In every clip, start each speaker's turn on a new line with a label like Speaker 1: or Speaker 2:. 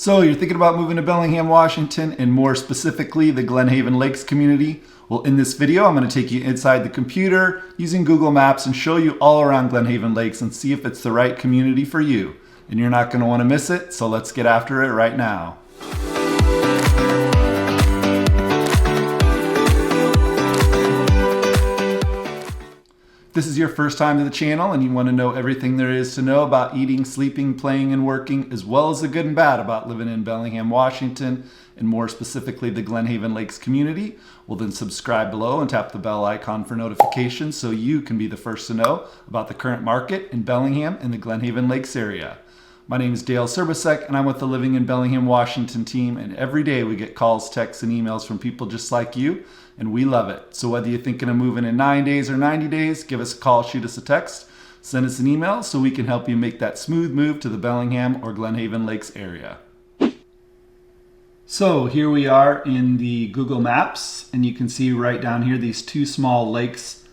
Speaker 1: So you're thinking about moving to Bellingham, Washington, and more specifically the Glenhaven Lakes community? Well, in this video, I'm going to take you inside the computer using Google Maps and show you all around Glenhaven Lakes and see if it's the right community for you. And you're not going to want to miss it, so let's get after it right now. If this is your first time to the channel and you want to know everything there is to know about eating, sleeping, playing, and working, as well as the good and bad about living in Bellingham, Washington, and more specifically the Glenhaven Lakes community, well then subscribe below and tap the bell icon for notifications so you can be the first to know about the current market in Bellingham and the Glenhaven Lakes area. My name is Dale Serbasek and I'm with the Living in Bellingham, Washington team, and every day we get calls, texts, and emails from people just like you, and we love it. So whether you're thinking of moving in 9 days or 90 days, give us a call, shoot us a text, send us an email so we can help you make that smooth move to the Bellingham or Glenhaven Lakes area. So here we are in the Google Maps, and you can see right down here these two small lakes.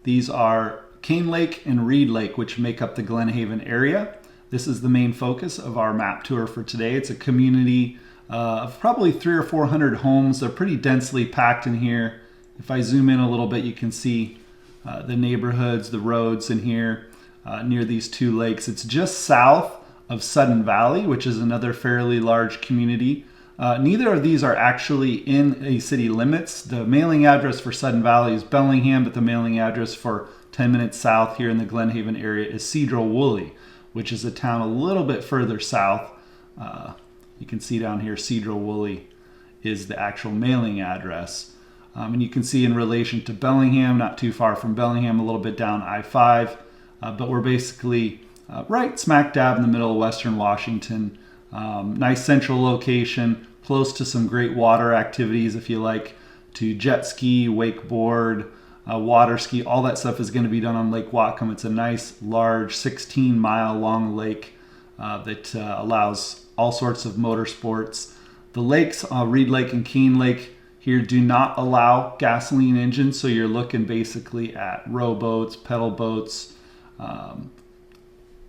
Speaker 1: These are Cain Lake and Reid Lake, which make up the Glenhaven area. This is the main focus of our map tour for today. It's a community of probably 300 or 400 homes. They're pretty densely packed in here. If I zoom in a little bit, you can see the neighborhoods, the roads in here near these two lakes. It's just south of Sudden Valley, which is another fairly large community. Neither of these are actually in a city limits. The mailing address for Sudden Valley is Bellingham, but the mailing address for 10 minutes south here in the Glenhaven area is Sedro Woolley, which is a town a little bit further south. You can see down here Sedro Woolley is the actual mailing address. And you can see in relation to Bellingham, not too far from Bellingham, a little bit down I-5, but we're basically right smack dab in the middle of Western Washington. Nice central location, close to some great water activities if you like to jet ski, wakeboard, water ski. All that stuff is going to be done on Lake Whatcom. It's a nice, large, 16-mile long lake that allows all sorts of motorsports. The lakes, Reid Lake and Cain Lake here, do not allow gasoline engines, so you're looking basically at rowboats, pedal boats,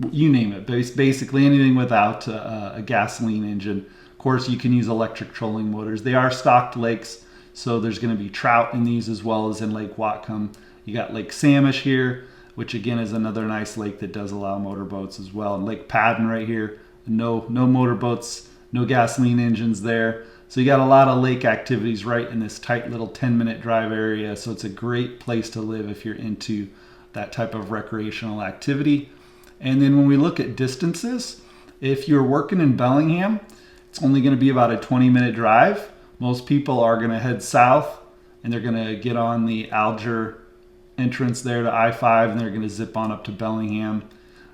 Speaker 1: you name it, basically anything without a gasoline engine. Of course, you can use electric trolling motors. They are stocked lakes, so there's going to be trout in these as well as in Lake Whatcom. You got Lake Samish here, which again is another nice lake that does allow motorboats as well. And Lake Padden right here, no motorboats, no gasoline engines there. So you got a lot of lake activities right in this tight little 10-minute drive area. So it's a great place to live if you're into that type of recreational activity. And then when we look at distances, if you're working in Bellingham, it's only going to be about a 20-minute drive. Most people are going to head south and they're going to get on the Alger entrance there to I-5 and they're going to zip on up to Bellingham.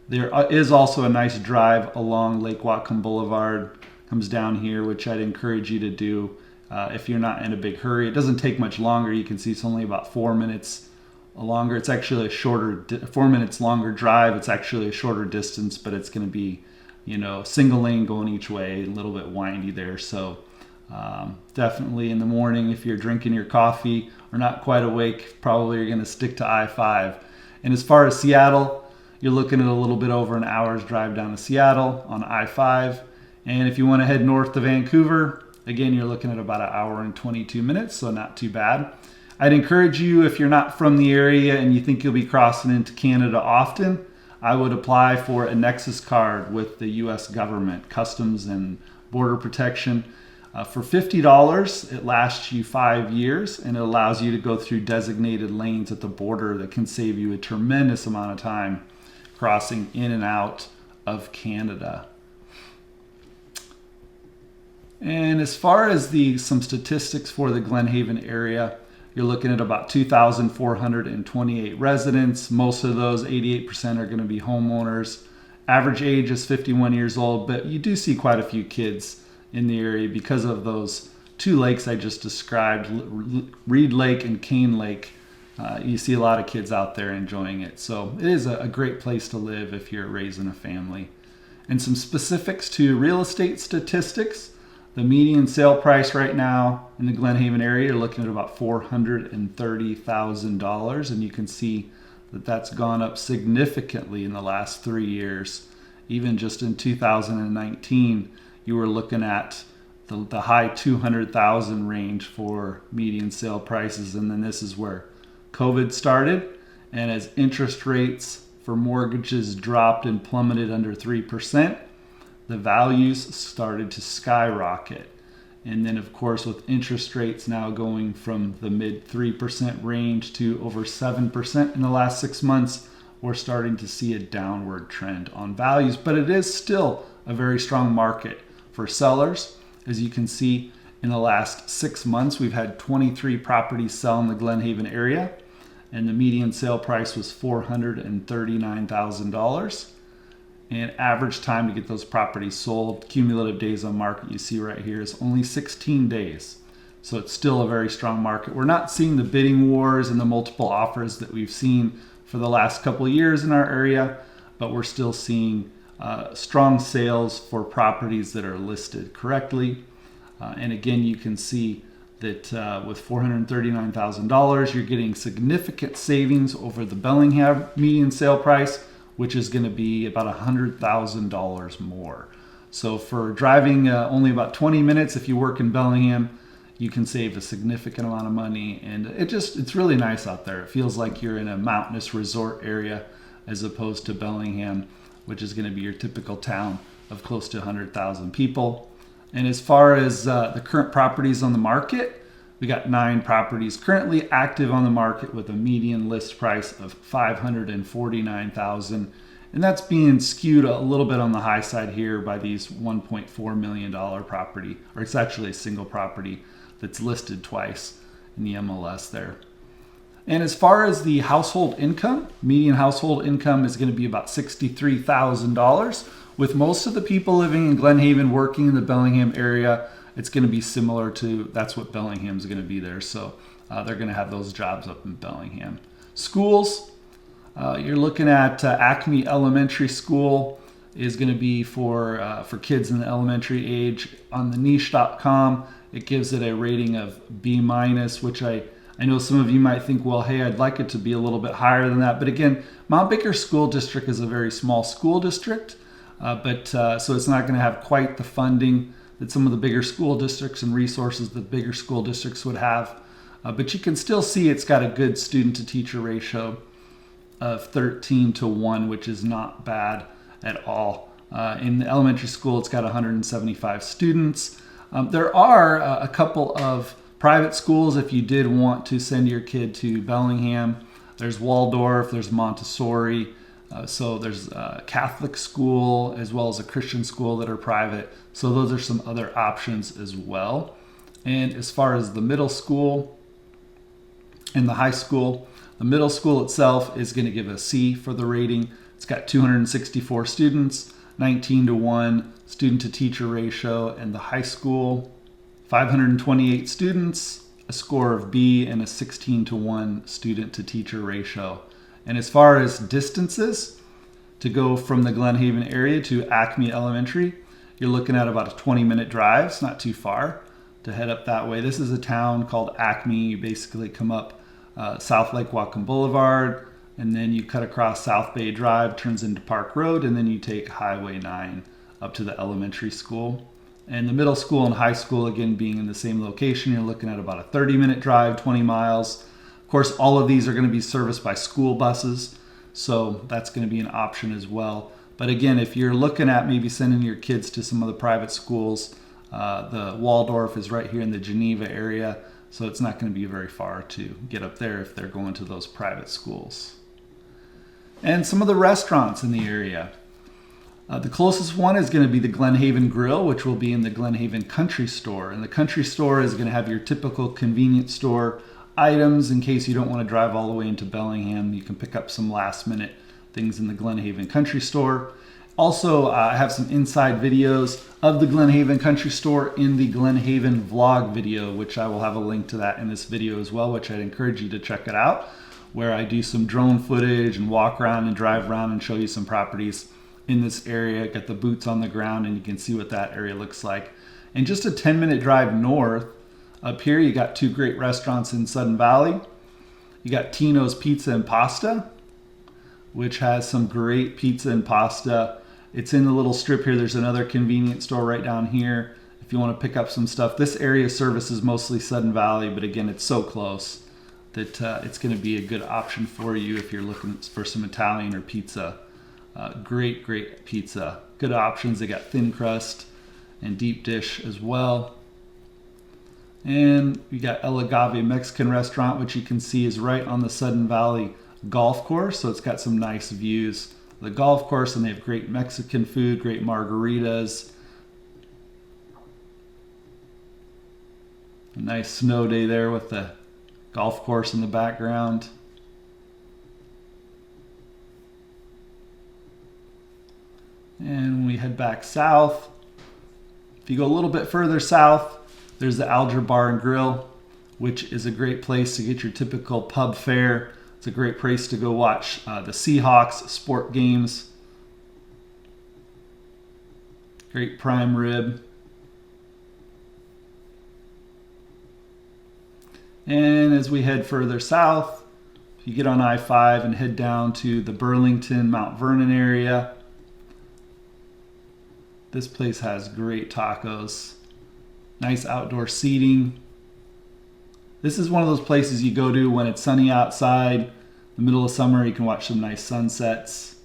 Speaker 1: There is also a nice drive along Lake Whatcom Boulevard, comes down here, which I'd encourage you to do if you're not in a big hurry. It doesn't take much longer. You can see it's only about 4 minutes longer. It's actually a shorter, 4 minutes longer drive. It's actually a shorter distance, but it's going to be, single lane going each way, a little bit windy there. So definitely in the morning, if you're drinking your coffee or not quite awake, probably you're going to stick to I-5. And as far as Seattle, you're looking at a little bit over an hour's drive down to Seattle on I-5. And if you want to head north to Vancouver, again, you're looking at about an hour and 22 minutes, so not too bad. I'd encourage you, if you're not from the area and you think you'll be crossing into Canada often, I would apply for a Nexus card with the U.S. government, Customs and Border Protection. For $50, it lasts you 5 years, and it allows you to go through designated lanes at the border that can save you a tremendous amount of time crossing in and out of Canada. And as far as some statistics for the Glenhaven area, you're looking at about 2,428 residents. Most of those, 88%, are going to be homeowners. Average age is 51 years old, but you do see quite a few kids in the area because of those two lakes I just described, Reid Lake and Cain Lake. You see a lot of kids out there enjoying it. So it is a great place to live if you're raising a family. And some specifics to real estate statistics. The median sale price right now in the Glenhaven area, you're looking at about $430,000, and you can see that that's gone up significantly in the last 3 years. Even just in 2019, you were looking at the high 200,000 range for median sale prices. And then this is where COVID started. And as interest rates for mortgages dropped and plummeted under 3%, the values started to skyrocket. And then, of course, with interest rates now going from the mid 3% range to over 7% in the last 6 months, we're starting to see a downward trend on values. But it is still a very strong market for sellers. As you can see, in the last 6 months, we've had 23 properties sell in the Glenhaven area, and the median sale price was $439,000. And average time to get those properties sold, cumulative days on market, you see right here, is only 16 days. So it's still a very strong market. We're not seeing the bidding wars and the multiple offers that we've seen for the last couple of years in our area, but we're still seeing strong sales for properties that are listed correctly. And again, you can see that with $439,000, you're getting significant savings over the Bellingham median sale price, which is going to be about $100,000 more. So for driving only about 20 minutes, if you work in Bellingham, you can save a significant amount of money. And it's really nice out there. It feels like you're in a mountainous resort area as opposed to Bellingham, which is going to be your typical town of close to 100,000 people. And as far as the current properties on the market, we got 9 properties currently active on the market with a median list price of $549,000. And that's being skewed a little bit on the high side here by these $1.4 million property, or it's actually a single property that's listed twice in the MLS there. And as far as the household income, median household income is going to be about $63,000. With most of the people living in Glenhaven working in the Bellingham area, it's going to be similar to, that's what Bellingham's going to be there. So they're going to have those jobs up in Bellingham. Schools, you're looking at Acme Elementary School is going to be for kids in the elementary age. On the niche.com, it gives it a rating of B-, which I know some of you might think, well, hey, I'd like it to be a little bit higher than that. But again, Mount Baker School District is a very small school district, so it's not going to have quite the funding that some of the bigger school districts and resources that bigger school districts would have. But you can still see it's got a good student to teacher ratio of 13:1, which is not bad at all. In the elementary school, it's got 175 students. There are a couple of private schools if you did want to send your kid to Bellingham. There's Waldorf, there's Montessori. So there's a Catholic school as well as a Christian school that are private. So those are some other options as well. And as far as the middle school and the high school, the middle school itself is going to give a C for the rating. It's got 264 students, 19:1 student to teacher ratio, and the high school, 528 students, a score of B, and a 16:1 student to teacher ratio. And as far as distances to go from the Glenhaven area to Acme Elementary, you're looking at about a 20-minute drive. It's not too far to head up that way. This is a town called Acme. You basically come up South Lake Whatcom Boulevard, and then you cut across South Bay Drive, turns into Park Road, and then you take Highway 9 up to the elementary school. And the middle school and high school, again, being in the same location, you're looking at about a 30-minute drive, 20 miles. Of course, all of these are going to be serviced by school buses, so that's going to be an option as well. But again, if you're looking at maybe sending your kids to some of the private schools, the Waldorf is right here in the Geneva area, so it's not going to be very far to get up there if they're going to those private schools. And some of the restaurants in the area. The closest one is going to be the Glenhaven Grill, which will be in the Glenhaven Country Store. And the Country Store is going to have your typical convenience store items in case you don't want to drive all the way into Bellingham. You can pick up some last minute things in the Glenhaven Country Store. Also, I have some inside videos of the Glenhaven Country Store in the Glenhaven vlog video, which I will have a link to that in this video as well, which I'd encourage you to check it out, where I do some drone footage and walk around and drive around and show you some properties in this area. Get the boots on the ground and you can see what that area looks like. And just a 10-minute drive north up here, you got 2 great restaurants in Sudden Valley. You got Tino's Pizza and Pasta, which has some great pizza and pasta. It's in the little strip here. There's another convenience store right down here if you want to pick up some stuff. This area services mostly Sudden Valley, but again, it's so close that it's going to be a good option for you if you're looking for some Italian or pizza. Great pizza. Good options. They got thin crust and deep dish as well. And we got El Agave Mexican restaurant, which you can see is right on the Sudden Valley golf course. So it's got some nice views of the golf course, and they have great Mexican food, great margaritas. A nice snow day there with the golf course in the background. And when we head back south, if you go a little bit further south, there's the Alger Bar and Grill, which is a great place to get your typical pub fare. It's a great place to go watch the Seahawks sport games. Great prime rib. And as we head further south, if you get on I-5 and head down to the Burlington, Mount Vernon area, this place has great tacos, nice outdoor seating. This is one of those places you go to when it's sunny outside. In the middle of summer, you can watch some nice sunsets.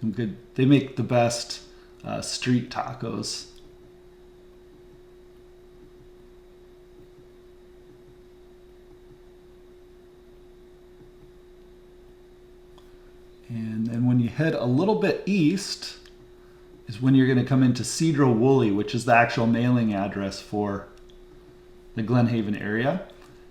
Speaker 1: Some good. They make the best street tacos. And then when you head a little bit east is when you're going to come into Sedro Woolley, which is the actual mailing address for the Glenhaven area.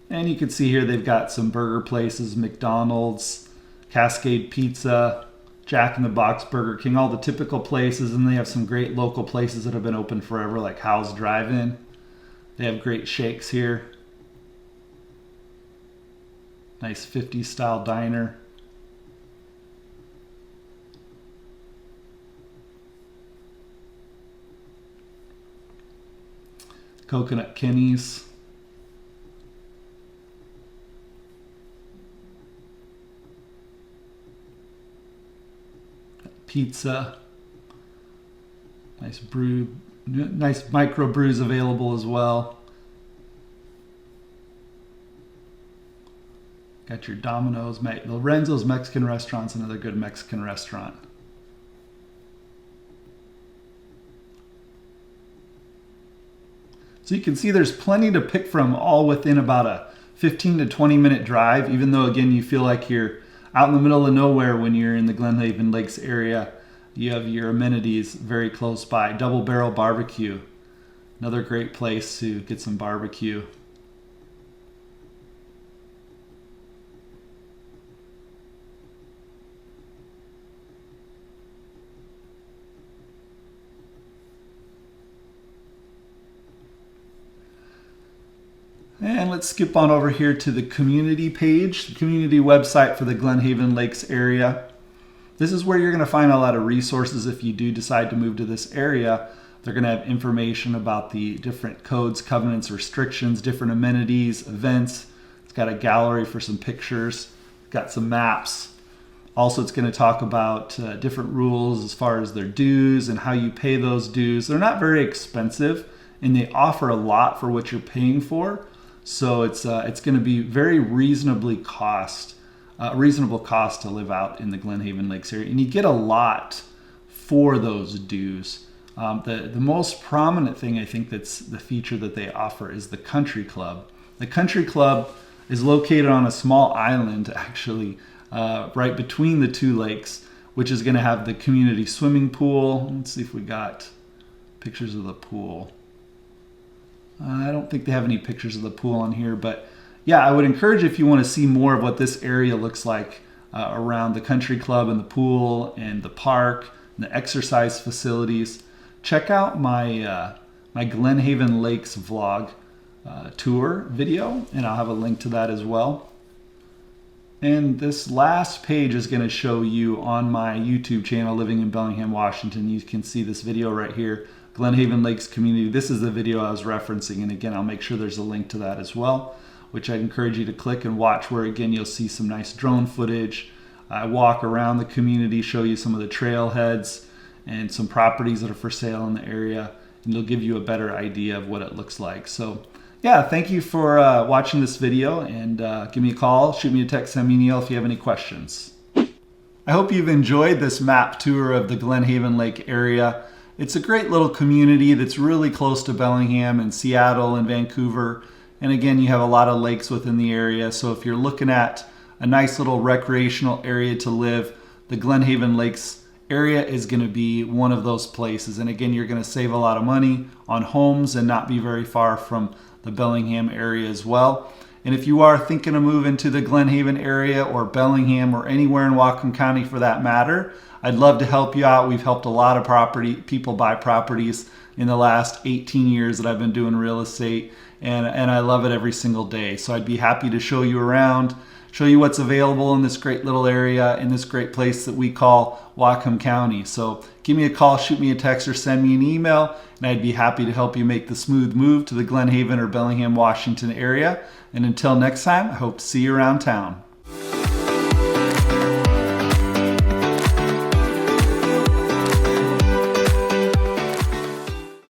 Speaker 1: And you can see here they've got some burger places, McDonald's, Cascade Pizza, Jack in the Box, Burger King, all the typical places. And they have some great local places that have been open forever, like Howe's Drive-In. They have great shakes here. Nice 50s style diner. Coconut Kenny's. Pizza. Nice brew, nice micro brews available as well. Got your Domino's, Lorenzo's Mexican restaurant's another good Mexican restaurant. So you can see there's plenty to pick from, all within about a 15 to 20 minute drive, even though again you feel like you're out in the middle of nowhere when you're in the Glenhaven Lakes area. You have your amenities very close by. Double Barrel Barbecue, another great place to get some barbecue. And let's skip on over here to the community page, the community website for the Glenhaven Lakes area. This is where you're going to find a lot of resources if you do decide to move to this area. They're going to have information about the different codes, covenants, restrictions, different amenities, events. It's got a gallery for some pictures, got some maps. Also, it's going to talk about different rules as far as their dues and how you pay those dues. They're not very expensive, and they offer a lot for what you're paying for. So it's going to be very reasonable cost to live out in the Glenhaven Lakes area, and you get a lot for those dues. The most prominent thing I think that's the feature that they offer is the country club. The country club is located on a small island, actually, right between the two lakes, which is going to have the community swimming pool. Let's see if we got pictures of the pool. I don't think they have any pictures of the pool on here, but yeah, I would encourage if you want to see more of what this area looks like around the country club and the pool and the park and the exercise facilities, check out my my Glenhaven Lakes vlog tour video, and I'll have a link to that as well. And this last page is going to show you on my YouTube channel, Living in Bellingham, Washington. You can see this video right here, Glenhaven Lakes Community. This is the video I was referencing, and again, I'll make sure there's a link to that as well, which I'd encourage you to click and watch, where again, you'll see some nice drone footage. I walk around the community, show you some of the trailheads, and some properties that are for sale in the area, and it'll give you a better idea of what it looks like. So yeah, thank you for watching this video, and give me a call, shoot me a text, send me an email if you have any questions. I hope you've enjoyed this map tour of the Glenhaven Lake area. It's a great little community that's really close to Bellingham and Seattle and Vancouver. And again, you have a lot of lakes within the area. So if you're looking at a nice little recreational area to live, the Glenhaven Lakes area is going to be one of those places. And again, you're going to save a lot of money on homes and not be very far from the Bellingham area as well. And if you are thinking of moving to the Glenhaven area or Bellingham or anywhere in Whatcom County for that matter, I'd love to help you out. We've helped a lot of people buy properties in the last 18 years that I've been doing real estate, and I love it every single day. So I'd be happy to show you around, show you what's available in this great little area, in this great place that we call Whatcom County. So give me a call, shoot me a text, or send me an email, and I'd be happy to help you make the smooth move to the Glenhaven or Bellingham, Washington area. And until next time, I hope to see you around town.